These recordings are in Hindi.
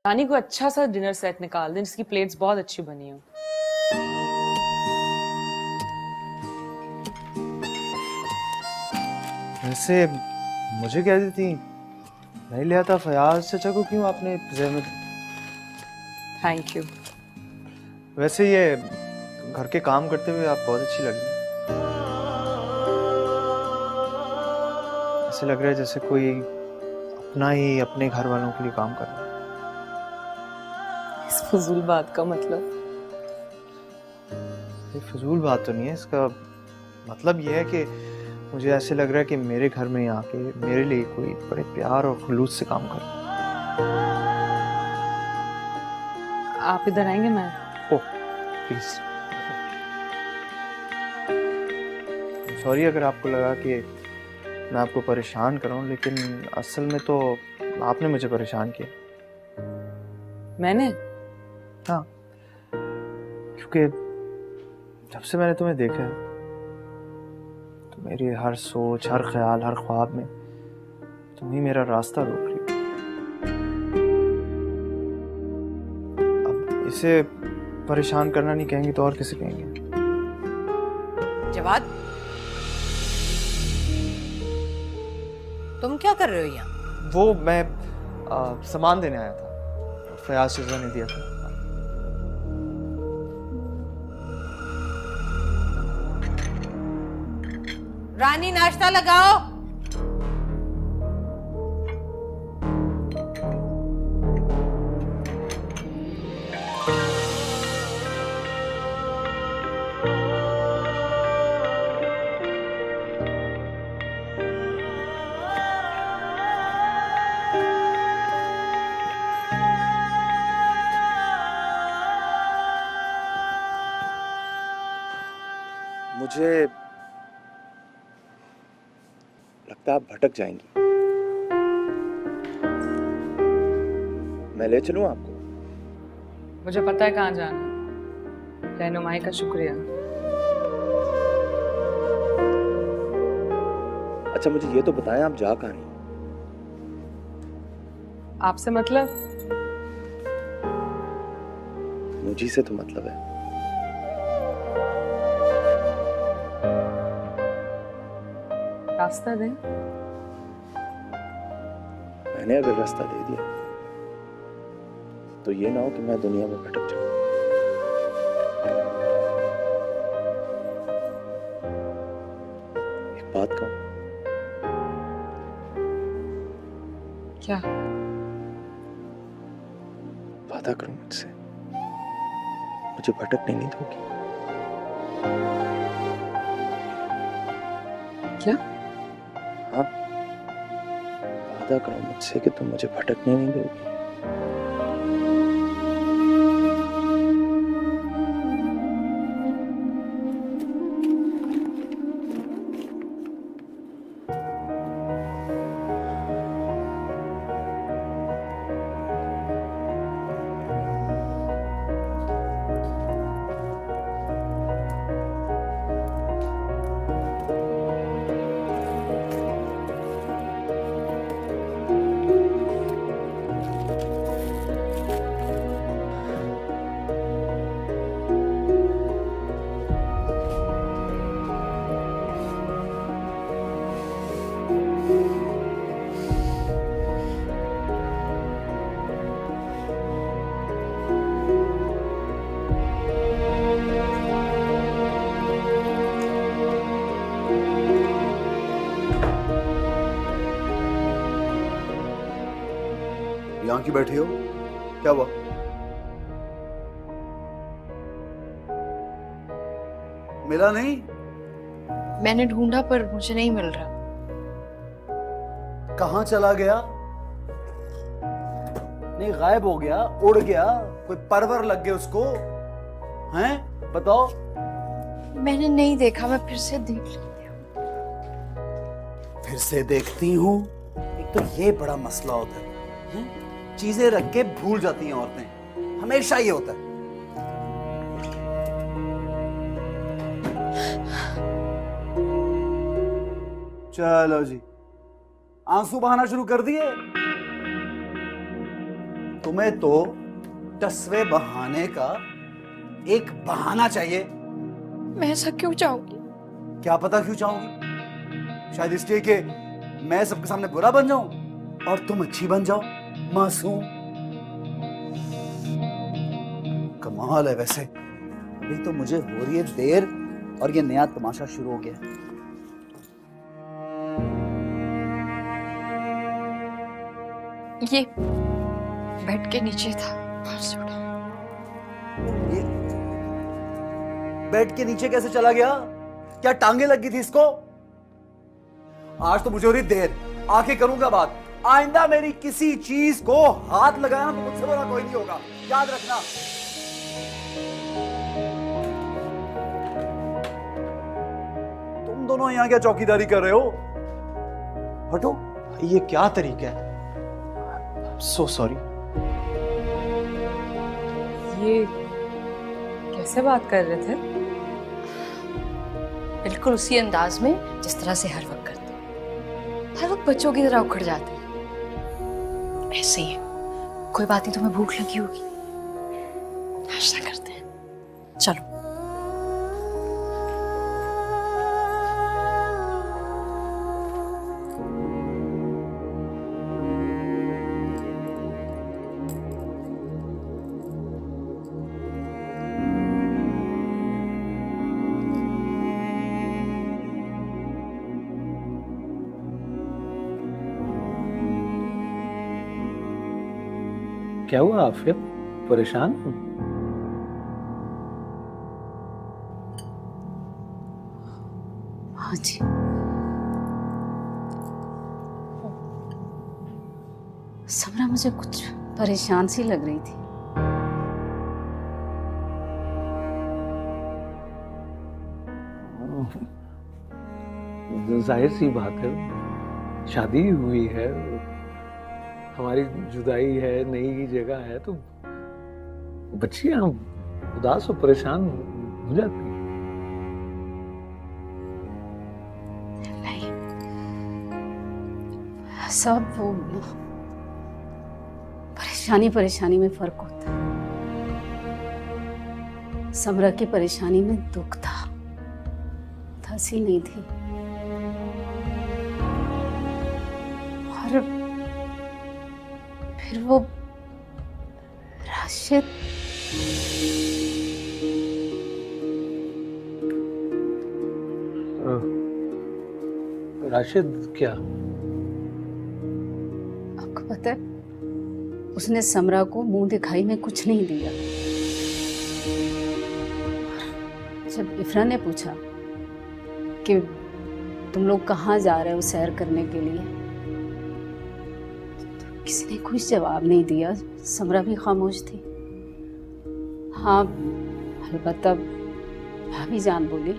रानी को अच्छा सा डिनर सेट निकाल दें जिसकी प्लेट्स बहुत अच्छी बनी हो। वैसे मुझे क्या दी थी, नहीं लिया था। फयाज चाचा को क्यों आपने जहमत। Thank you. वैसे ये घर के काम करते हुए आप बहुत अच्छी लगी। ऐसे लग रहा है जैसे कोई अपना ही अपने घर वालों के लिए काम कर रहा है। इस फजूल बात का मतलब? ये फजूल बात तो नहीं है, इसका मतलब ये है कि मुझे ऐसे लग रहा है कि मेरे घर में आके मेरे लिए कोई बड़े प्यार और खुलूस से काम कर रहा आप इधर आएंगे? मैं है। ओह प्लीज, सॉरी अगर आपको लगा कि मैं आपको परेशान कर रहा हूँ, लेकिन असल में तो आपने मुझे परेशान किया। मैंने? हाँ, क्योंकि जब से मैंने तुम्हें देखा है तो मेरी हर सोच, हर ख्याल, हर ख्वाब में तुम ही मेरा रास्ता रोक रही हो। अब इसे परेशान करना नहीं कहेंगे तो और किसे कहेंगे? जवाद, तुम क्या कर रहे हो यहाँ? वो मैं सामान देने आया था, फयाज चाचा ने दिया था। रानी, नाश्ता लगाओ। मुझे लगता है आप भटक जाएंगी। मैं ले चलूं आपको? मुझे पता है कहाँ जाना है। रहनुमाई का शुक्रिया। अच्छा मुझे ये तो बताएं, आप जा कहाँ रही हैं? आपसे मतलब? मुझी से तो मतलब है। रास्ता दें? मैंने अगर रास्ता दे दिया तो ये ना हो कि मैं दुनिया में भटक जाऊं। एक बात कहूं? क्या? वादा करो मुझसे, मुझे भटकने नहीं दोगी। क्या? हाँ, वादा करो मुझसे कि तुम मुझे भटकने नहीं दोगी। यहाँ की बैठी हो, क्या हुआ? मिला नहीं? मैंने ढूंढा पर मुझे नहीं मिल रहा। कहाँ चला गया? नहीं, गायब हो गया, उड़ गया, कोई परवर लग गया उसको? हैं? बताओ। मैंने नहीं देखा, मैं फिर से देख लेती हूँ। फिर से देखती हूँ? एक तो ये बड़ा मसला होता है, हैं? चीजें रख के भूल जाती हैं औरतें, हमेशा ये होता है। चलो जी, आंसू बहाना शुरू कर दिए। तुम्हें तो 10वें बहाने का एक बहाना चाहिए। मैं ऐसा क्यों चाहूंगी? क्या पता क्यों चाहोगी? शायद इसलिए कि मैं सबके सामने बुरा बन जाऊं और तुम अच्छी बन जाओ, मासूम। कमाल है वैसे, अभी तो मुझे हो रही है देर और ये नया तमाशा शुरू हो गया। ये बेड के नीचे था, बाहर से उठा। ये बेड के नीचे कैसे चला गया? क्या टांगे लग गई थी इसको? आज तो मुझे हो रही देर, आके करूंगा बात। आइंदा मेरी किसी चीज को हाथ लगाना तो मुझसे बुरा कोई नहीं होगा, याद रखना। तुम दोनों यहां क्या चौकीदारी कर रहे हो? हटो। ये क्या तरीका है? So sorry. ये कैसे बात कर रहे थे? बिल्कुल उसी अंदाज में जिस तरह से हर वक्त करते हैं। हर वक्त बच्चों की तरह उखड़ जाते हैं। ऐसे ही है। कोई बात नहीं, तुम्हें भूख लगी होगी, नाश्ता करते हैं, चलो। क्या हुआ आफिया? परेशान हो? हाँ जी, समरा मुझे कुछ परेशान सी लग रही थी। जाहिर सी बात है, शादी हुई है, हमारी जुदाई है, नई जगह है, तो बच्चियां उदास और परेशान हो जाती हैं। नहीं, सब वो परेशानी में फर्क होता है। समरा की परेशानी में दुख था, हंसी नहीं थी। और फिर वो राशिद, राशिद क्या? आपको पता है, उसने समरा को मुंह दिखाई में कुछ नहीं दिया। जब इफरा ने पूछा कि तुम लोग कहाँ जा रहे हो सैर करने के लिए, तो किसी ने कुछ जवाब नहीं दिया। समरा भी खामोश थी। हाँ, अलबत्ता भाभी जान बोली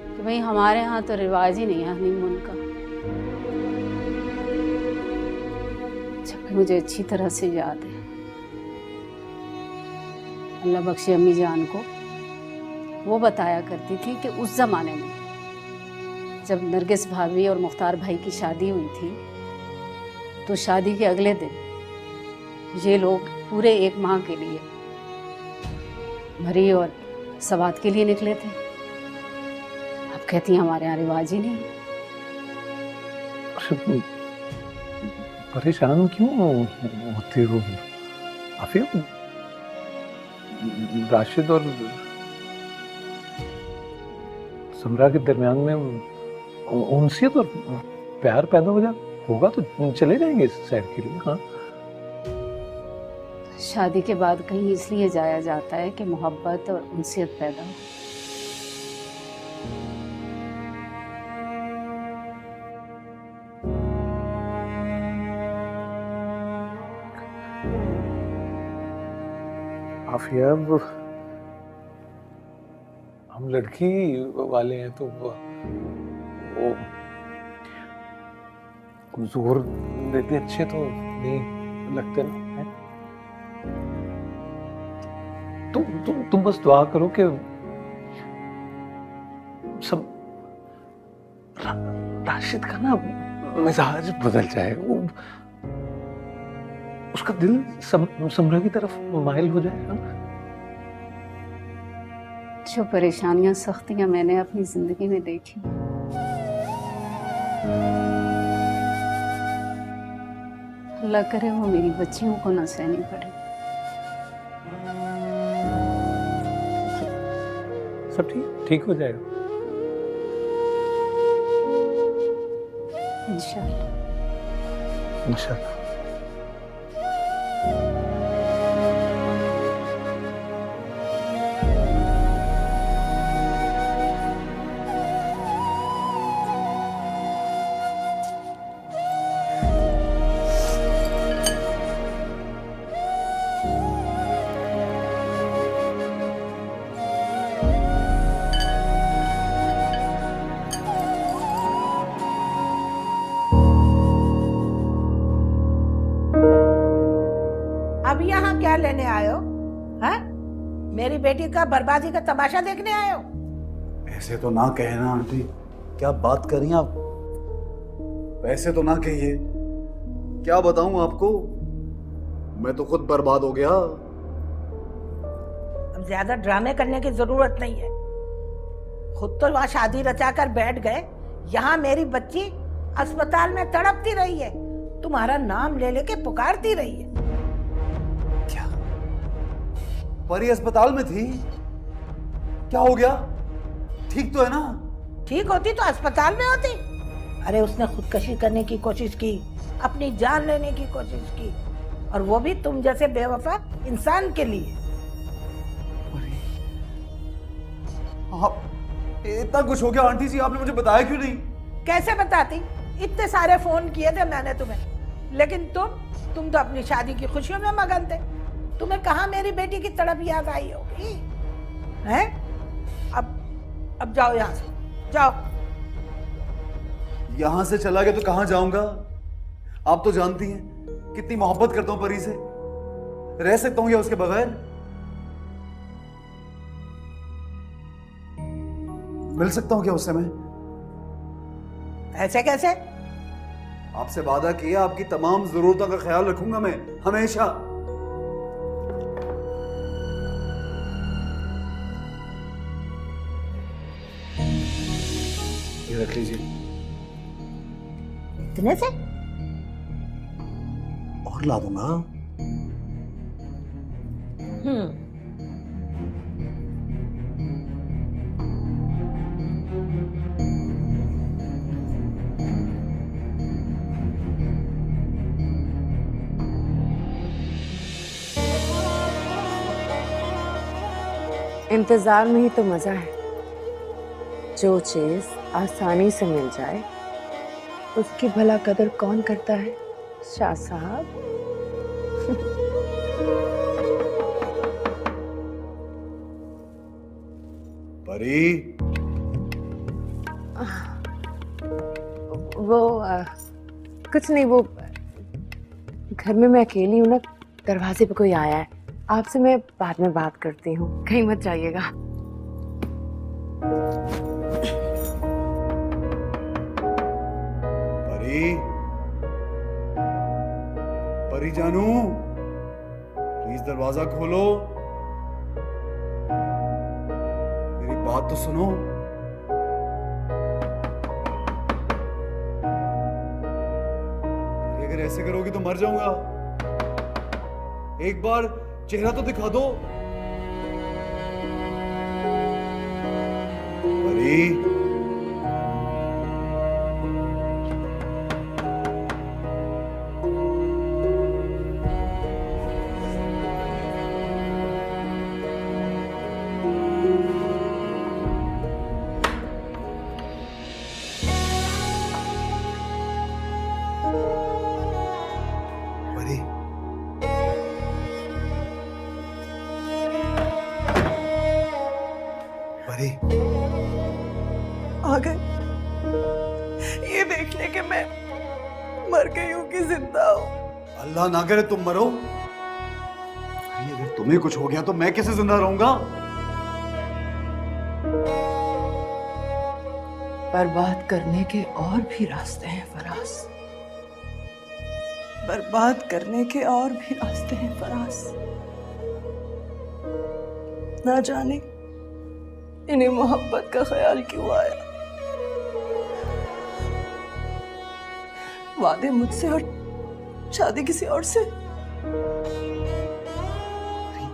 कि भाई हमारे यहाँ तो रिवाज ही नहीं है हनीमून का। जबकि मुझे अच्छी तरह से याद है, अल्लाह बख्शे अम्मी जान को, वो बताया करती थी कि उस जमाने में जब नरगिस भाभी और मुख्तार भाई की शादी हुई थी, तो शादी के अगले दिन ये लोग पूरे 1 माह के लिए मरी और सवात के लिए निकले थे। अब कहती हैं हमारे यहाँ रिवाज ही नहीं। परेशान क्यों होती हो आफिया? राशिद और समरा के दरमियान में उनसे तो प्यार पैदा होगा तो चले जाएंगे सैर के लिए। हाँ, शादी के बाद कहीं इसलिए जाया जाता है कि मोहब्बत और उनसियत पैदा हो। आफिया, हम लड़की वाले हैं तो वो जोर देते अच्छे तो नहीं लगते ना। है? तुम बस दुआ करो कि सब राशिद का ना मिजाज बदल जाए। उसका दिल समरा की तरफ माइल हो जाएगा। जो परेशानियां सख्तियां मैंने अपनी जिंदगी में देखी, अल्लाह करे वो मेरी बच्चियों को ना सहनी पड़े। सब ठीक हो जाएगा इंशाअल्लाह। इंशाल्लाह। अब यहाँ क्या लेने आए हो? हाँ? मेरी बेटी का बर्बादी का तमाशा देखने आए हो? ऐसे तो ना कहना आंटी, क्या बात कर रही हैं आप? ऐसे तो ना कहिए। क्या बताऊं आपको, मैं तो खुद बर्बाद हो गया। अब ज्यादा ड्रामे करने की जरूरत नहीं है। खुद तो वहाँ शादी रचा कर बैठ गए, यहाँ मेरी बच्ची अस्पताल में तड़पती रही है, तुम्हारा नाम ले लेके पुकारती रही है। क्या परी अस्पताल में थी? क्या हो गया? ठीक तो है ना? ठीक होती तो अस्पताल में होती? अरे उसने खुदकशी करने की कोशिश की, अपनी जान लेने की कोशिश की, और वो भी तुम जैसे बेवफा इंसान के लिए। आप इतना कुछ हो गया आंटी जी, आपने मुझे बताया क्यों नहीं? कैसे बताती? इतने सारे फोन किए थे मैंने तुम्हें, लेकिन तुम तो अपनी शादी की खुशियों में मगन थे। तुम्हें कहाँ मेरी बेटी की तड़प याद आई होगी? हैं? अब जाओ यहाँ से, जाओ। यहां से चला गया तो कहां जाऊंगा? आप तो जानती हैं कितनी मोहब्बत करता हूं परी से। रह सकता हूं या उसके बगैर? मिल सकता हूं क्या उससे मैं? ऐसे कैसे? आपसे वादा किया आपकी तमाम जरूरतों का ख्याल रखूंगा मैं हमेशा। ये रख लीजिए। इतने से? और ला दूंगा। इंतजार में ही तो मजा है। जो चीज आसानी से मिल जाए उसकी भला कदर कौन करता है शाह साहब? परी, वो कुछ नहीं, वो घर में मैं अकेली हूँ ना, दरवाजे पे कोई आया है। आपसे मैं बाद में बात करती हूँ, कहीं मत जाइएगा। परी, परी जानू, प्लीज दरवाजा खोलो। मेरी बात तो सुनो। अगर ऐसे करोगी तो मर जाऊंगा। एक बार चेहरा तो दिखा दो। परी, परी, परी, आ गए। ये देख ले कि मैं मर गई हूँ कि जिंदा हूँ। अल्लाह ना करे तुम मरो। भाई अगर तुम्हें कुछ हो गया तो मैं कैसे जिंदा रहूंगा? बर्बाद करने के और भी रास्ते हैं फराज। बर्बाद करने के और भी रास्ते हैं फराज। ना जाने इन्हें मोहब्बत का ख्याल क्यों आया। वादे मुझसे और शादी किसी और से।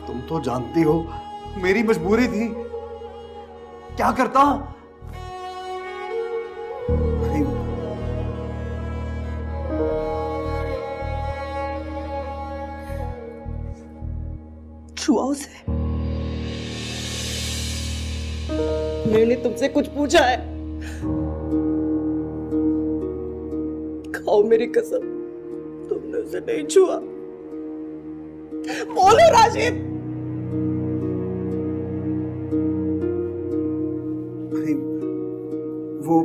तुम तो जानती हो मेरी मजबूरी थी, क्या करता। अरे छुआ उसे। मैंने तुमसे कुछ पूछा है? खाओ मेरी कसम, तुमने उसे नहीं छुआ। बोलो राशिद। अरे वो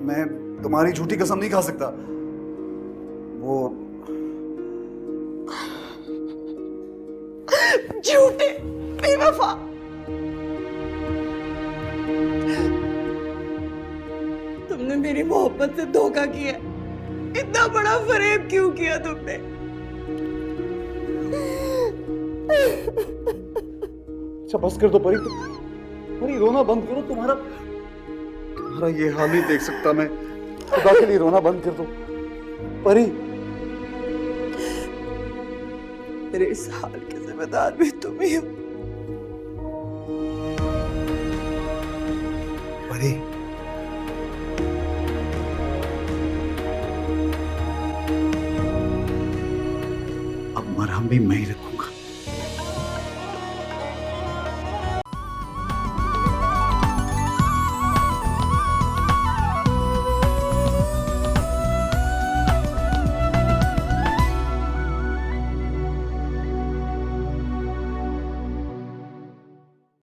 मैं तुम्हारी झूठी कसम नहीं खा सकता। वो झूठे बेवफा। तुमने मेरी मोहब्बत से धोखा किया। इतना बड़ा फरेब क्यों किया तुमने? अच्छा बस कर दो परी, परी रोना बंद करो। तुम्हारा ये हाल नहीं देख सकता मैं। खुदा के लिए रोना बंद कर दो परी। मेरे इस हाल के जिम्मेदार भी तुम ही हो। परी अब मरहम भी मैं ही रखूंगा।